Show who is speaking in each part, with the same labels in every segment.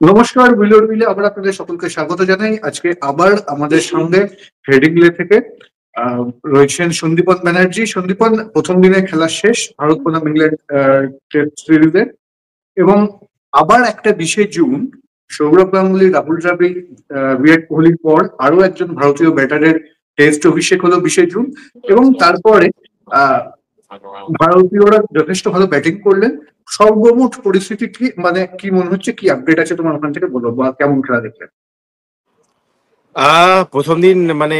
Speaker 1: নমস্কার, বিলোর বিলে আবার আপনাদের সকলকে স্বাগত জানাই। আজকে আবার আমাদের সঙ্গে হেডিংলে থেকে আহ, রয়েছেন সন্দীপন ব্যানার্জি। সন্দীপন, প্রথম দিনে খেলা শেষ ভারত বনাম ইংল্যান্ড টেস্ট সিরিজে, এবং আবার একটা 20শে জুন সৌরভ গাঙ্গুলি, রাহুল দ্রাবিড়, বিরাট কোহলির পর আরো একজন ভারতীয় ব্যাটারের টেস্ট অভিষেক হলো 20শে জুন। এবং তারপরে আহ ভারতীয়রা যথেষ্ট ভালো ব্যাটিং করলেন। সর্বমোট পরিস্থিতি কি, মানে কি মনে হচ্ছে, কি আপডেট আছে তোমার ওখান থেকে বলো, বা কেমন খেলা দেখলেন?
Speaker 2: প্রথম দিন মানে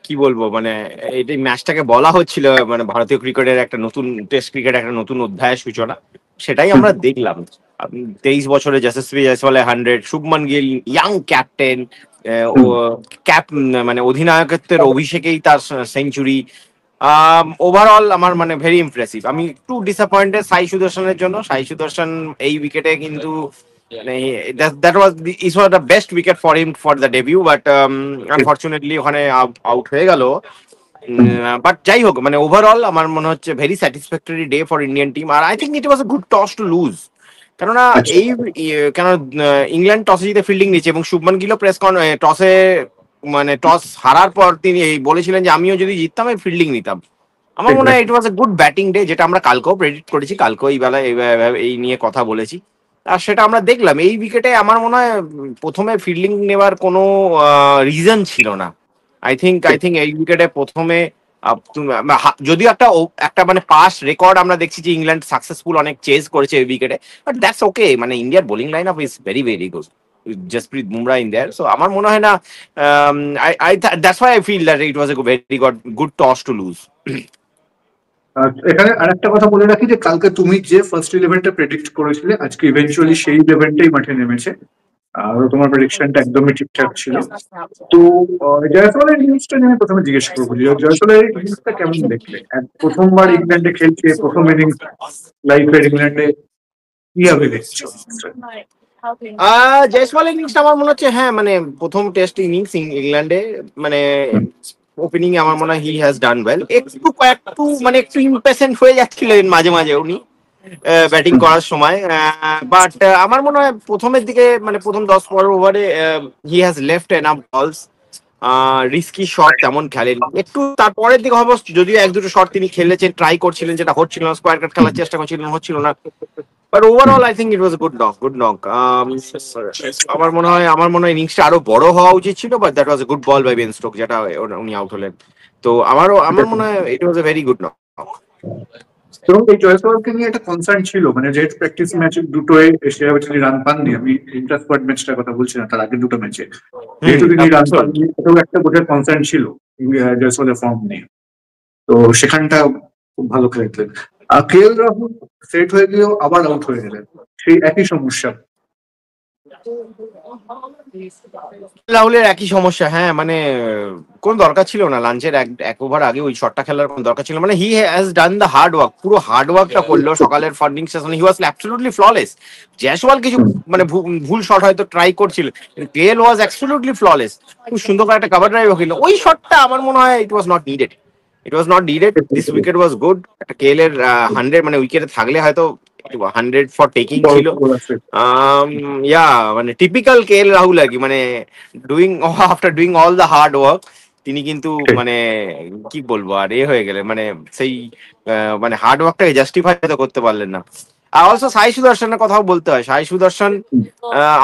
Speaker 2: কি বলবো, মানে এই ম্যাচটাকে বলা হচ্ছিল মানে ভারতীয় ক্রিকেটের একটা নতুন টেস্ট ক্রিকেট একটা নতুন অধ্যায়ের সূচনা। সেটাই আমরা দেখলাম। 23 বছরে যশস্বী জয়সওয়ালের 100, শুভমান গিল ইয়াং ক্যাপ্টেন, ও
Speaker 1: হুম।
Speaker 2: ক্যাপ মানে অধিনায়কত্বের অভিষেকেই তার সেঞ্চুরি। ওভারঅল আমার মানে ভেরি ইমপ্রেসিভ। আমি একটু ডিসঅ্যাপয়েন্টেড সাই সুদর্শনের জন্য। সাই সুদর্শন এই উইকেটে কিন্তু মানে that was is was the best wicket for him for the debut, but unfortunately ওখানে আউট হয়ে গেল। বাট যাই হোক, মানে ওভারঅল আমার মনে হচ্ছে very satisfactory day for Indian team. আর I think it was a good toss to lose. কেননা
Speaker 1: আচ্ছা।
Speaker 2: এই কেন ইংল্যান্ড টসে জিতে ফিল্ডিং নিচ্ছে, এবং শুভমান গিলও টসে মানে টস হারার পর তিনি এই বলেছিলেন যে আমিও যদি জিততাম আমি ফিল্ডিং নিতাম। আমার মনে হয় it was a good batting day, যেটা আমরা কালকেও প্রেডিক্ট করেছি, কালকেও এই বেলায় এই নিয়ে কথা বলেছি। আর সেটা আমরা দেখলাম এই উইকেটে। আমার মনে হয় প্রথমে ফিল্ডিং নেওয়ার কোনো রিজন ছিল না। আই থিঙ্ক এই উইকেটে প্রথমে যদিও একটা মানে পাস রেকর্ড আমরা দেখছি যে ইংল্যান্ড সাকসেসফুল অনেক চেজ করেছে এই উইকেটে, বাট দ্যাটস ওকে। মানে ইন্ডিয়ার bowling line up is very very good, Jasprit Bumrah in there. So আমার মনে হয় না, that's why I feel that it was a very good toss to lose.
Speaker 1: এখানে আরেকটা কথা বলে রাখি যে কালকে তুমি যে ফার্স্ট ইলেভেনটা প্রেডিক্ট করেছিলে, আজকে ইভেন্চুয়ালি সেই ইলেভেনটাই মাঠে নেমেছে। আর তোমার প্রেডিকশনটা একদমই ঠিকঠাক ছিল। তো জয়সওয়ালের ইনিংসটা নিয়ে আমি প্রথমে জিজ্ঞেস করবো যে জয়সওয়ালের ইনিংসটা কেমন দেখলে? প্রথমবার ইংল্যান্ডে খেলছে, প্রথম ইনিংস লাইফের ইংল্যান্ডে, কিভাবে দেখছো?
Speaker 2: জয়সওয়ালের ইনিংসটা আমার মনে হচ্ছে, হ্যাঁ মানে প্রথম টেস্ট ইনিংস ইংল্যান্ডে, মানে ওপেনিং আমার মনে হয় হি হ্যাজ ডান ওয়েল। একটু মানে একটু ইম্পেশেন্ট হয়ে যাচ্ছিলেন মাঝে মাঝে উনি ব্যাটিং করার সময়। বাট আমার মনে হয় প্রথমের দিকে মানে প্রথম 10-12 ওভারে হি হ্যাজ লেফট এনাফ বলস। রিস্কি শট তেমন খেলেন একটু। তারপরের দিকে অবশ্য যদিও এক দুটো শট তিনি খেলেছেন, ট্রাই করছিলেন, যেটা হচ্ছিল না। স্কোয়ার কাট খেলার চেষ্টা করছিলেন, হচ্ছিল না। But overall I think it was good knock. আমার মনে হয় ইনিংসটা আরো বড় হওয়া উচিত ছিল, but that was a good ball by Ben Stoke, যেটা উনি আউট হলেন। তো আমার মনে হয় it was a very good knock.
Speaker 1: এবং এই জয়সওয়ালকে নিয়ে একটা কনসার্ন ছিল, মানে যেহেতু প্র্যাকটিস ম্যাচ দুটোয় সেভাবে তিনি রান পাননি, আমি ইন্টার স্কোয়াড ম্যাচটার কথা বলছি না, তার আগের দুটো ম্যাচে যেহেতু তিনি রান পাননি, এটাও একটা বোধহয় কনসার্ন ছিল জয়সওয়ালের ফর্ম নিয়ে। তো সেখানটা খুব ভালো খেলেছিলেন। আর কে এল রাহুল সেট হয়ে গিয়েও আবার আউট হয়ে গেলেন, সেই একই সমস্যা।
Speaker 2: রাহুলের একই সমস্যা, হ্যাঁ মানে কোন দরকার ছিল না লাঞ্চের এক ওভার আগে ওই শটটা খেলার কোন দরকার ছিল। মানে he has done the hard work, পুরো হার্ড ওয়ার্কটা করলো সকালের ফান্ডিং সেশনে। হি ওয়াজ অ্যাবসলিউটলি ফ্ললেস। জয়সওয়াল কিছু মানে ভুল শট হয়তো ট্রাই করছিল, কেএল ওয়াজ অ্যাবসলিউটলি ফ্ললেস। খুব সুন্দর করে একটা কভার ড্রাইভ হলো। ওই শটটা আমার মনে হয় it was not needed. This wicket was good. একটা কেএল এর 100 মানে উইকেটে থাকলে হয়তো 100 ফর টেকিং ছিল। ইয়া মানে টিপিক্যাল কে এল রাহুল আর কি, মানে after doing all the hard work তিনি কিন্তু মানে কি বলবো আর হয়ে গেলে, মানে সেই মানে হার্ড ওয়ার্কটাকে জাস্টিফাই করতে পারলেন না। আর অলসো সাই সুদর্শনের কথাও বলতে হয়। সাই সুদর্শন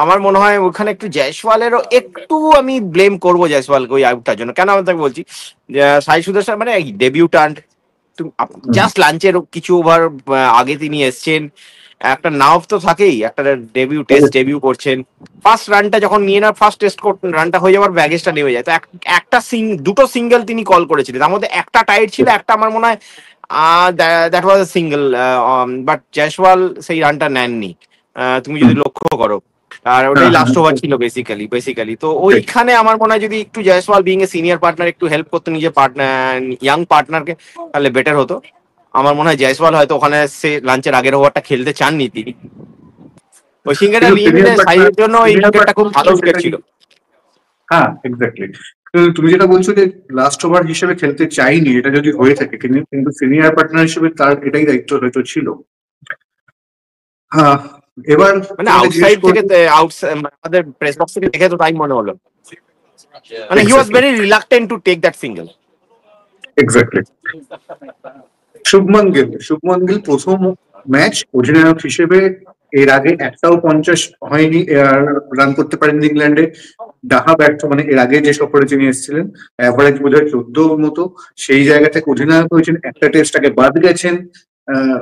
Speaker 2: আমার মনে হয় ওখানে একটু জয়সওয়ালেরও একটু আমি ব্লেম করবো জয়সওয়ালকে ওই আউটটার জন্য। কেন আমি তাকে বলছি, সাই সুদর্শন মানে ডেবিউটান্ট, জাস্ট লাঞ্চের কিছু ওভার আগে তিনি এসছেন। একটা নার্ভ তো থাকেই, একটা টেস্ট ডেবিউ করছেন। ফার্স্ট রানটা যখন নিয়ে না, ফার্স্ট টেস্ট রানটা হয়ে যাওয়ার ব্যাগেজটা নেমে যায়। তো একটা দুটো সিঙ্গেল তিনি কল করেছিলেন, তার মধ্যে একটা টাইট ছিল, একটা আমার মনে হয় that was a single. But Jaiswal সেই রানটা নেননি, তুমি যদি লক্ষ্য করো। আর ওটাই লাস্ট ওভার ছিল বেসিক্যালি। তো ওইখানে আমার মনে হয় যদি একটু Jaiswal being a senior partner একটু হেল্প করতো নিজের ইয়াং পার্টনারকে, তাহলে বেটার হতো। আমার মনে হয় জয়সওয়াল হয়তো ওখানে সে লাঞ্চের আগের ওভারটা খেলতে চাননি তিনি। ওই সিঙ্গেলটা নিয়ে নিলে সাইডের জন্য এই উইকেটটা খুব ভালো উইকেট ছিল।
Speaker 1: হ্যাঁ, এক্স্যাক্টলি। তুমি যেটা বলছো যে লাস্ট ওভার হিসেবে খেলতে চাইনি, এটা যদি হয়ে থাকে, কিন্তু সিনিয়র পার্টনার হিসেবে তার এটাই দায়িত্ব হয়তো ছিল। হ্যাঁ, এবার
Speaker 2: মানে
Speaker 1: তোমাকে জিজ্ঞেস
Speaker 2: আউটসাইড থেকে
Speaker 1: করবো।
Speaker 2: আমাদের প্রেস বক্স থেকে দেখে তো তাই মনে হলো, মানে he was
Speaker 1: exactly,
Speaker 2: very reluctant to take that single.
Speaker 1: Exactly. Shubman Gill প্রথম ম্যাচ অধিনায়ক হিসেবে এর আগে একটাও 50 হয়নি, রান করতে পারেননি ইংল্যান্ডে। ডাহা ব্যর্থ, মানে এর আগে যে সফরে তিনি এসেছিলেন অ্যাভারেজ বোধ হয় 14 মতো, সেই জায়গা থেকে অধিনায়ক হয়েছেন, একটা টেস্টটাকে বাদ গেছেন। আহ,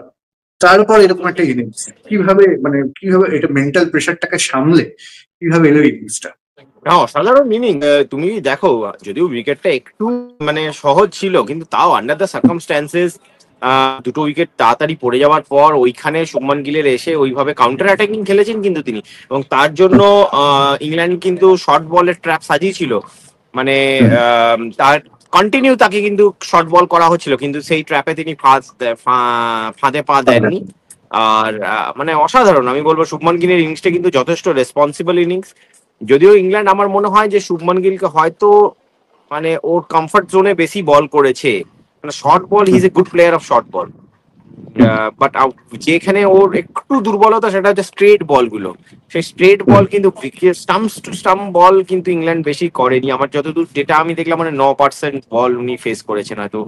Speaker 1: তারপর এরকম একটা ইনিংস কিভাবে এটা মেন্টাল প্রেশারটাকে সামলে কিভাবে এলো ইনিংসটা?
Speaker 2: না, অসাধারণ ইনিং। তুমি দেখো, যদিও উইকেটটা একটু মানে সহজ ছিল, কিন্তু তাও আন্ডার দ্য সার্কামস্ট্যান্সেস দুটো উইকেট তাড়াতাড়ি পড়ে যাওয়ার পর ওইখানে শুভমান গিলের এসে ওইভাবে কাউন্টার অ্যাটাকিং খেলেছেন কিন্তু তিনি, এবং তার জন্য ইংল্যান্ড কিন্তু শর্ট বলের ট্র্যাপ সাজিয়েছিল। মানে তার কন্টিনিউ তাকে কিন্তু শর্ট বল করা হচ্ছিল, কিন্তু সেই ট্র্যাপে তিনি ফাঁদে পা দেননি। আর মানে অসাধারণ, আমি বলবো শুভমান গিলের ইনিংসটা কিন্তু যথেষ্ট রেসপন্সিবল ইনিংস। যদিও ইংল্যান্ড আমার মনে হয় যে শুভমান গিলকে হয়তো মানে ওর কমফর্ট জোনে বেশি বল করেছে, মানে short ball, he is a good player of short ball. But যেখানে ওর একটু দুর্বলতা সেটা হচ্ছে স্ট্রেট বল গুলো। সেই স্ট্রেট বল কিন্তু স্টাম্পস টু স্টাম্প বল কিন্তু ইংল্যান্ড বেশি করেনি, আমার যতদূর যেটা আমি দেখলাম, মানে 9% বল উনি ফেস করেছেন হয়তো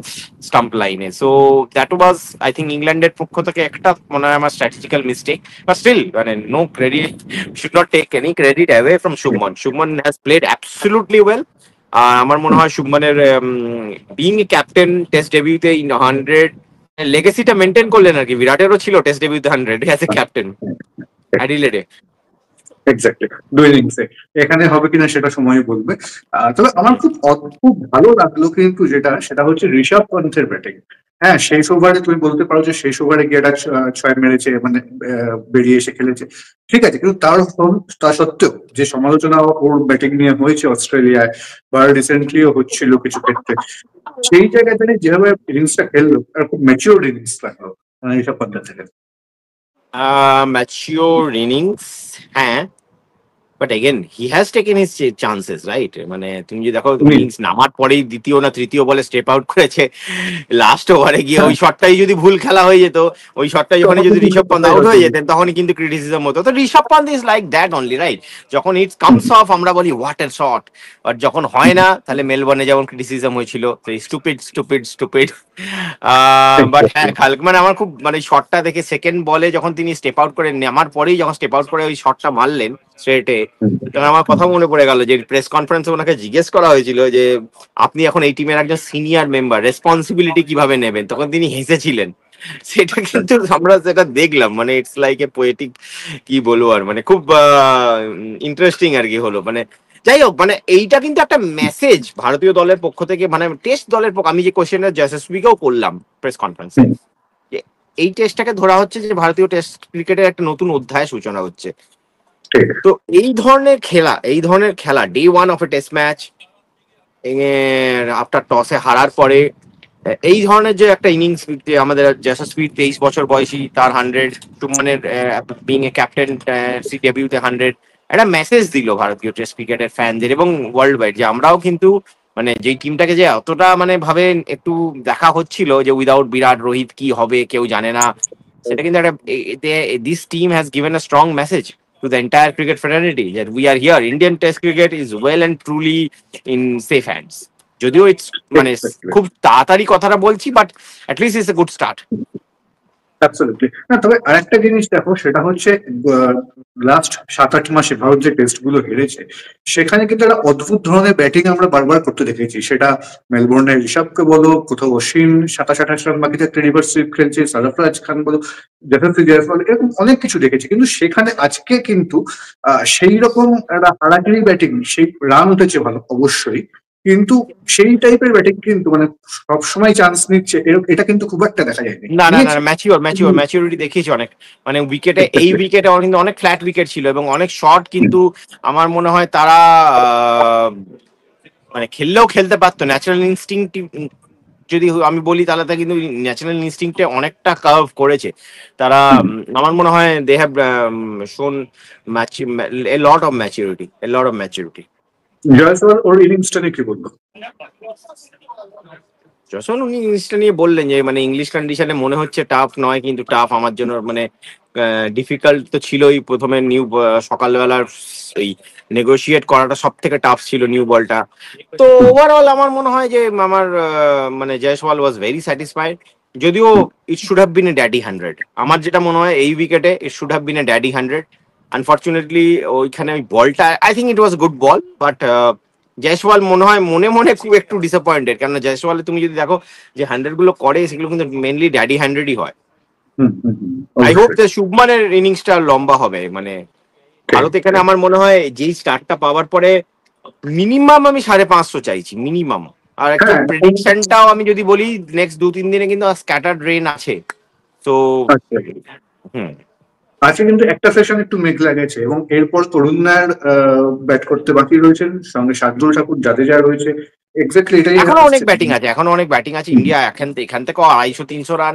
Speaker 2: স্টাম্প লাইনে। So that was I think ইংল্যান্ডের পক্ষ থেকে একটা মনে হয় আমার স্ট্র্যাটেজিক্যাল মিস্টেক। বাট স্টিল মানে no credit, should not take any credit away from Shubman. Shubman has played absolutely well. আমার মনে হয় শুভমানের বিং এ ক্যাপ্টেন টেস্ট ডেবিউতে 100 লেগেসিটা মেনটেন করলেন আর কি। বিরাটেরও ছিল টেস্ট ডেবিউতে 100 অ্যাজ এ ক্যাপ্টেন অ্যাডিলেডে।
Speaker 1: এক্স্যাক্টলি, দুই ইনিংসে। এখানে হবে কিনা সেটা সময় বলবে। তবে আমার খুব ভালো লাগলো কিন্তু সেটা হচ্ছে ঋষভ পন্থের ব্যাটিং। হ্যাঁ, শেষ ওভারে তুমি বলতে পারো যে শেষ ওভারে গিয়ে একটা ছয় মেরেছে, মানে বেরিয়ে এসে খেলেছে, ঠিক আছে, কিন্তু তা সত্ত্বেও যে সমালোচনা ওর ব্যাটিং নিয়ে হয়েছে অস্ট্রেলিয়ায় বা রিসেন্টলিও হচ্ছিল কিছু ক্ষেত্রে, সেই জায়গায় দাঁড়িয়ে যেভাবে ইনিংসটা খেললো আর খুব ম্যাচিওর ইনিংস লাগলো ঋষভ পন্থের থেকে।
Speaker 2: ম্যাচিওর ইনিংস, হ্যাঁ, but again he has taken his chances, right? মানে তুমি যদি দেখো
Speaker 1: তুমি
Speaker 2: ইনিংস নামার পরেই দ্বিতীয় না তৃতীয় বলে স্টেপ আউট করেছে লাস্ট ওভারে গিয়ে।
Speaker 1: হ্যাঁ,
Speaker 2: ওই শটটাই যদি ভুল খেলা হয়ে যেত, ওই শটটা যখন
Speaker 1: তখন
Speaker 2: যদি
Speaker 1: কিন্তু
Speaker 2: ঋষভ পন্থ
Speaker 1: কোথায়
Speaker 2: আউট
Speaker 1: হয়তো
Speaker 2: হয়ে যেতেন, তখনই কিন্তু ক্রিটিসিজম হতো। তো Rishabh Pant is like that only, right? যখন ইটস কামস অফ আমরা বলি হোয়াট এর শট, আর যখন হয় না তাহলে মেলবোর্নে যেমন ক্রিটিসিজম হয়েছিল স্টুপিড স্টুপিড স্টুপিড। বাট হ্যাঁ, মানে আমার খুব মানে শটটা দেখে সেকেন্ড বলে যখন তিনি স্টেপ আউট করে নামার পরেই যখন স্টেপ আউট করে ওই শটটা মারলেন স্ট্রেটে, তখন আমার কথা মনে পড়ে গেল যে প্রেস কনফারেন্সে ওনাকে জিজ্ঞেস করা হয়েছিল যে আপনি এখন এই টিমের একজন সিনিয়র মেম্বার, রেসপন্সিবিলিটি কিভাবে নেবেন, তখন তিনি হেসেছিলেন। সেটা কিন্তু আমরা যেটা দেখলাম, মানে ইটস লাইক এ পোয়েটিক, কি বলবো আর, মানে খুব ইন্টারেস্টিং আর কি হলো। মানে যাই হোক, মানে এইটা কিন্তু একটা মেসেজ ভারতীয় দলের পক্ষ থেকে, মানে টেস্ট দলের পক্ষ। আমি যে কোয়েশ্চেনটা যশস্বীকেও করলাম প্রেস কনফারেন্সে, যে এই টেস্টটাকে ধরা হচ্ছে যে ভারতীয় টেস্ট ক্রিকেটের একটা নতুন অধ্যায় সূচনা হচ্ছে। তো এই ধরনের খেলা day one of A test match, after টসে হারার পরে এই ধরনের যে একটা ইনিংস, যে আমাদের যশস্বী 23 বছর বয়সী, তার 100, সুমনের বিং এ ক্যাপ্টেন সি ডেবিউতে 100, একটা মেসেজ দিল ভারতীয় টেস্ট ক্রিকেটের ফ্যানদের এবং ওয়ার্ল্ড ওয়াইড, যে আমরাও কিন্তু মানে যেই টিমটাকে যে অতটা মানে ভাবে একটু দেখা হচ্ছিল যে উইদাউট বিরাট রোহিত কি হবে কেউ জানে না, সেটা কিন্তু একটা, this team has given a strong message to the entire cricket fraternity that we are here. Indian Test cricket is well and truly in safe hands. যদিও ইটস মানে খুব তাড়াতাড়ি কথাটা বলছি, but at least it's a good start.
Speaker 1: Absolutely. না, তবে আরেকটা জিনিস দেখো, সেটা হচ্ছে লাস্ট 7-8 মাসে ভারত যে টেস্ট গুলো হেরেছে, সেখানে কিন্তু একটা অদ্ভুত ধরনের ব্যাটিং আমরা বারবার করতে দেখেছি। সেটা মেলবোর্নের ঋষভকে বলো, কোথাও অশ্বিন 27-28 রান বাকি থাকতে রিভার্স সুইপ খেলছে, সরফরাজ খান বলো, যশস্বী জয়সওয়াল, এরকম অনেক কিছু দেখেছি। কিন্তু সেখানে আজকে কিন্তু সেই রকম একটা হারাকিরি ব্যাটিং, সেই রান উঠেছে ভালো অবশ্যই, কিন্তু সেই টাইপের ব্যাটিং কিন্তু মানে সবসময় চান্স নিচ্ছে এটা কিন্তু খুব একটা দেখা যায়নি,
Speaker 2: না না না,
Speaker 1: নিয়েছে।
Speaker 2: ম্যাচিউরিটি দেখিয়েছে অনেক। মানে এই উইকেটে কিন্তু অনেক ফ্ল্যাট উইকেট ছিল এবং অনেক শর্ট কিন্তু আমার মনে হয় তারা মানে খেললেও খেলতে পারতো। ন্যাচারাল ইনস্টিংক্ট যদি আমি বলি, তাহলে তা কিন্তু ন্যাচারাল ইনস্টিংক্টে অনেকটা কার্ভ করেছে তারা। আমার মনে হয় they have shown a lot of maturity.
Speaker 1: Jaiswal ওর ইনিংসটা নিয়ে কি বলবো?
Speaker 2: যখন উনি ইংলিশটা নিয়ে বললেন যে মানে ইংলিশ কন্ডিশনে মনে হচ্ছে টাফ নয়, কিন্তু টাফ আমার জন্য, মানে ডিফিকাল্ট তো ছিলই প্রথমে সকালবেলার এই নেগোশিয়েট করাটা সব থেকে টাফ ছিল নিউ বলটা। তো ওভারঅল আমার মনে হয় যে আমার মানে জয়সওয়াল ওয়াজ ভেরি স্যাটিসফাইড, যদিও it should have been A daddy 100। আমার যেটা মনে হয় এই উইকেটে it should have been A daddy 100। Unfortunately ওইখানে ওই বলটা I think it was good ball, but Jaiswal মনে হয় মনে মনে খুব একটু ডিসঅ্যাপয়েন্টেড, কারণ জয়সওয়ালে তুমি যদি দেখো যে 100 গুলো করে সেগুলো কিন্তু মেনলি ড্যাডি 100ই হয়। আই হোপ যে শুভমানের ইনিংসটা লম্বা হবে, মানে ভারত এখানে আমার মনে হয় যেই স্টার্টটা পাওয়ার পরে মিনিমাম আমি 550 চাইছি মিনিমাম। আর একটা
Speaker 1: হ্যাঁ,
Speaker 2: প্রেডিকশনটাও আমি যদি বলি নেক্সট 2-3 দিনে কিন্তু স্ক্যাটার্ড রেন আছে, তো
Speaker 1: আচ্ছা।
Speaker 2: হুম।
Speaker 1: আজকে কিন্তু একটা সেশন একটু মেঘলা গেছে এবং এরপর তরুণ নায়ার ব্যাট করতে বাকি রয়েছেন, সঙ্গে শার্দুল ঠাকুর, জাদেজা রয়েছে। এক্স্যাক্টলি এটাই
Speaker 2: এখনো অনেক
Speaker 1: আসছে।
Speaker 2: ব্যাটিং আছে, এখনো অনেক ব্যাটিং আছে। ইন্ডিয়া এখান থেকে 250-300 রান,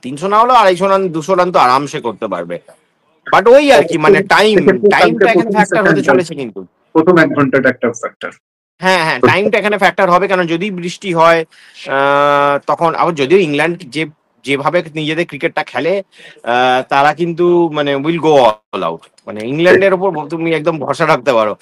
Speaker 2: 300 না হলেও 250 রান 200 রান তো আরামসে করতে পারবে। বাট ওই আর কি, মানে
Speaker 1: সেক্ষেত্রে কালকে
Speaker 2: টাইমটা এখানে ফ্যাক্টর হতে চলেছে কিন্তু।
Speaker 1: প্রথম 1 ঘন্টাটা একটা ফ্যাক্টর।
Speaker 2: হ্যাঁ হ্যাঁ, টাইমটা এখানে ফ্যাক্টর হবে, কারণ যদি বৃষ্টি হয় তখন আবার, যদিও ইংল্যান্ড যেভাবে নিজেদের ক্রিকেটটা খেলে তারা কিন্তু মানে উইল গো অল আউট, মানে ইংল্যান্ডের ওপর তুমি একদম ভরসা রাখতে পারো।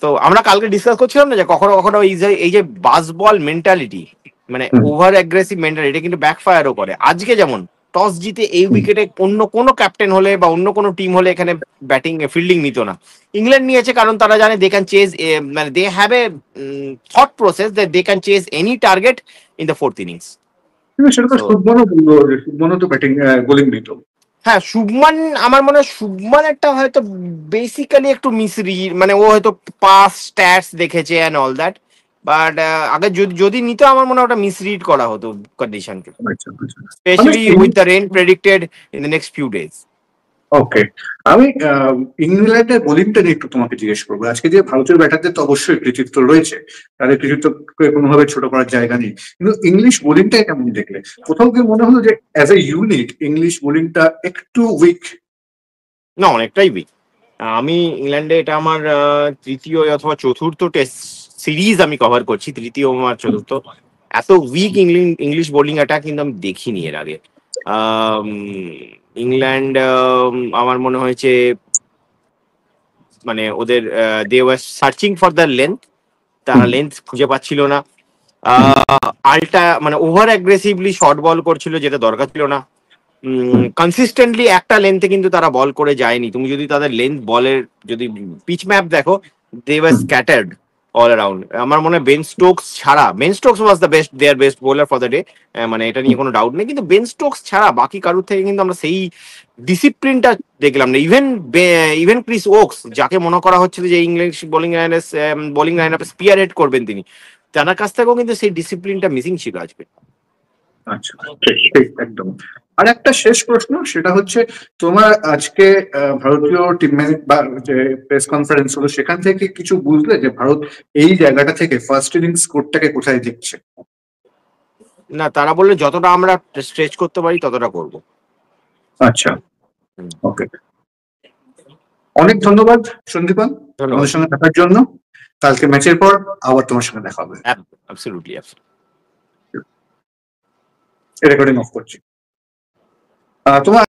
Speaker 2: তো আমরা কালকে ডিসকাস করছিলাম না যে কখনো কখনো এই যে বাস বল মেন্টালিটি, মানে ওভার অ্যাগ্রেসিভ মেন্টালিটি, এটা কিন্তু ব্যাকফায়ারও করে। আজকে যেমন টস জিতে এই উইকেটে অন্য কোনো ক্যাপ্টেন হলে বা অন্য কোনো টিম হলে এখানে ব্যাটিং ফিল্ডিং নিত না, ইংল্যান্ড নিয়েছে, কারণ তারা জানে দে ক্যান চেজ, মানে they have a thought process that they can chase any target in the fourth innings.
Speaker 1: কিন্তু সেটা তো শুভমনও বললো যে শুভমনও তো ব্যাটিং বোলিং নিত।
Speaker 2: হ্যাঁ শুভমান, আমার মনে হয় শুভমান একটা হয়তো বেসিক্যালি একটু মিসরিড, মানে ও হয়তো পাস স্ট্যাটস দেখেছে অ্যান্ড অল দ্যাট, বাট আগে যদি নিত আমার মনে হয় ওটা মিসরিড করা হতো কন্ডিশনকে,
Speaker 1: আচ্ছা আচ্ছা।
Speaker 2: Specially with the rain predicted in the next few days.
Speaker 1: Okay, আমি ইংল্যান্ডের বোলিংটা নিয়ে একটু তোমাকে জিজ্ঞেস করবো। আজকে যে ভারতের ব্যাটারদের তো অবশ্যই কৃতিত্ব রয়েছে, তাদের কৃতিত্বকে কোনোভাবে ছোট করার জায়গা নেই, কিন্তু ইংলিশ বোলিংটাই কেমন দেখলে? কোথাও কি মনে হলো যে অ্যাজ এ ইউনিট ইংলিশ বোলিংটা একটু উইক?
Speaker 2: না, অনেকটাই উইক। আমি ইংল্যান্ডে এটা আমার তৃতীয় অথবা চতুর্থ টেস্ট সিরিজ আমি কভার করছি, তৃতীয় আমার চতুর্থ। এত উইক ইংলিশ বোলিং অ্যাটাক কিন্তু আমি দেখিনি এর আগে। আম, ইংল্যান্ড আমার মনে হয়েছে মানে ওদের they were searching for the length, তারা লেন্থ খুঁজে পাচ্ছিল না। আলটা মানে ওভার অ্যাগ্রেসিভলি শর্ট বল করছিল, যেটা দরকার ছিল না। কনসিস্টেন্টলি একটা লেন্থে কিন্তু তারা বল করে যায়নি। তুমি যদি তাদের লেন্থ বলের যদি পিচ ম্যাপ দেখো, they were scattered all around. আমার মনে হয় বেন স্টোকস ছাড়া, Ben Stokes was the best, their best bowler for the day, মানে এটা নিয়ে কোনো ডাউট নেই, কিন্তু বেন স্টোকস ছাড়া বাকি কারুর থেকে কিন্তু আমরা সেই ডিসিপ্লিনটা দেখলাম না। ইভেন ক্রিস ওকস, যাকে মনে করা হচ্ছিল যে ইংলিশ বোলিং লাইন আপে স্পিয়ার হেড করবেন তিনি, তার কাছ থেকেও কিন্তু সেই ডিসিপ্লিনটা মিসিং ছিল আজকে।
Speaker 1: আচ্ছা, ঠিক ঠিক একদম। আর একটা শেষ প্রশ্ন, সেটা হচ্ছে তোমার আজকে ভারতীয় টিম বা যে প্রেস কনফারেন্স হলো সেখান থেকে কিছু বুঝলে যে ভারত এই জায়গাটা থেকে ফার্স্ট ইনিংস স্কোরটাকে কোথায় দিচ্ছে?
Speaker 2: না, তারা বললে যতটা আমরা স্ট্রেচ করতে পারি ততটা করব।
Speaker 1: আচ্ছা, ওকে। অনেক ধন্যবাদ সন্দীপন
Speaker 2: ধন্যবাদ।
Speaker 1: আমাদের সঙ্গে থাকার জন্য। কালকে ম্যাচের পর আবার তোমার সঙ্গে দেখা হবে।
Speaker 2: অ্যাবসলিউটলি।
Speaker 1: রেকর্ডিং অফ করছি। তোমার